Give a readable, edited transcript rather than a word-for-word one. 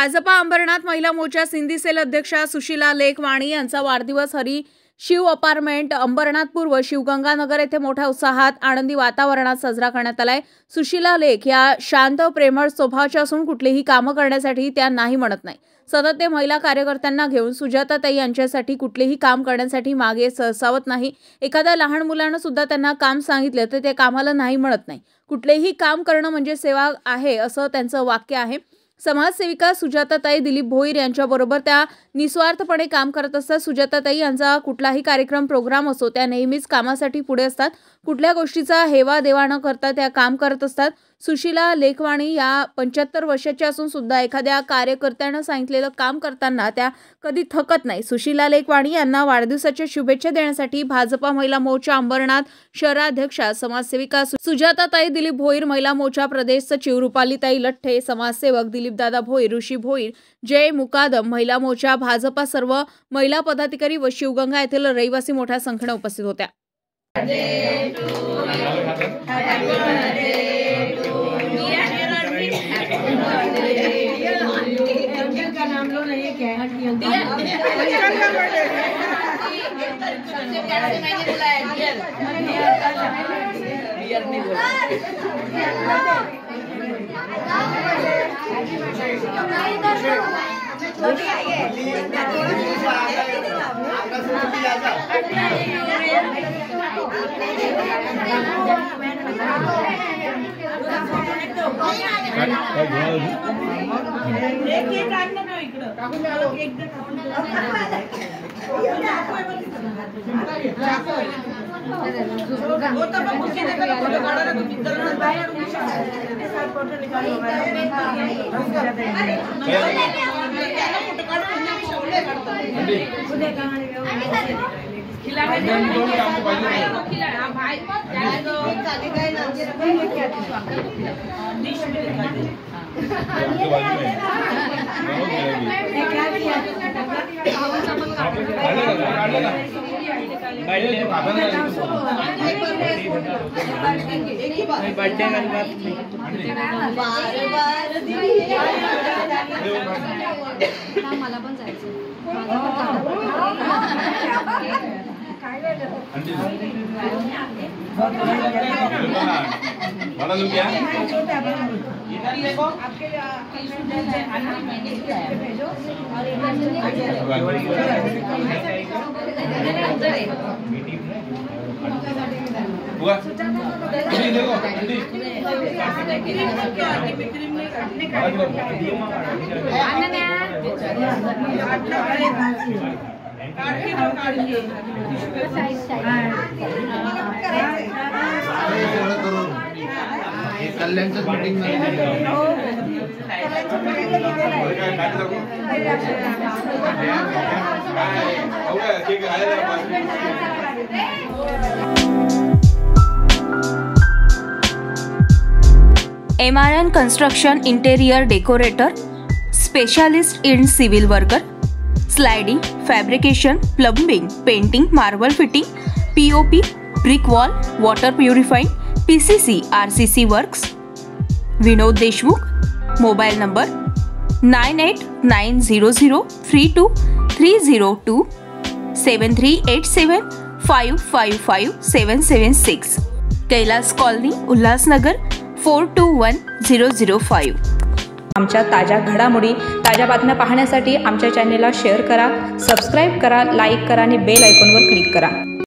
भाजपा अंबरनाथ महिला मोर्चा सिंधी सेल अध्यक्षा सुशीला लेखवाणी यांचा वाढदिवस हरी शिव अपार्टमेंट अंबरनाथ पूर्व शिवगंगानगर येथे मोठ्या उत्साहात आनंदी वातावरणात साजरा करण्यात आलाय। सुशीला लेख या शांत प्रेमळ स्वभावाच्या असून कुठलीही कामं करण्यासाठी त्या नाही म्हणत नाही। सतत ते महिला कार्यकर्त्यांना घेऊन सुजाताताई यांच्यासाठी कुठलेही काम करण्यासाठी मागे सरसावत नाही। एखाद्या लहान मुलानं सुद्धा त्यांना काम सांगितलं तर ते कामाला नाही म्हणत नाही। कुठलेही काम करणं म्हणजे सेवा आहे असं त्यांचं वाक्य आहे। समाजसेविका सुजाताताई दिलीप भोईर यांच्याबरोबर त्या निस्वार्थपणे काम करत असतात। सुजाताताई यांचा कुठलाही कार्यक्रम प्रोग्राम असो त्या नेहमीच कामासाठी पुढे असतात। कुठल्या गोष्टीचा हेवा देवा न करता त्या काम करत असतात। सुशीला लेखवाणी या 75 वर्षाच्या असून सुद्धा एखाद्या कार्यकर्त्यानं सांगितलेलं काम करताना त्या कधी थकत नाही। सुशीला लेखवाणी यांना वाढदिवसाच्या शुभेच्छा देण्यासाठी भाजपा महिला मोर्चा अंबरनाथ शहराध्यक्षा समाजसेविका सुजाताताई दिलीप भोईर, महिला मोर्चा प्रदेश सचिव रुपालीताई लठ्ठे, समाजसेवक दिलीपदादा भोईर, ऋषी भोईर, जय मुकादम, महिला मोर्चा भाजपा सर्व महिला पदाधिकारी व शिवगंगा येथील रहिवासी मोठ्या संख्येने उपस्थित होत्या। MRN Construction Interior Decorator, Specialist in Civil Worker, Sliding, Fabrication, Plumbing, Painting, Marble Fitting, POP, Brick Wall, Water Purifying, PCC, RCC Works. Vinod Deshmukh, Mobile number 9890032302 7387555776. Kailas colony, Ulhasnagar 421005. आमच्या ताज्या घडामोडी, ताज्या बातम्या पाहण्यासाठी आमच्या चॅनेलला शेअर करा, सबस्क्राईब करा, लाईक करा आणि बेल आयकॉनवर क्लिक करा.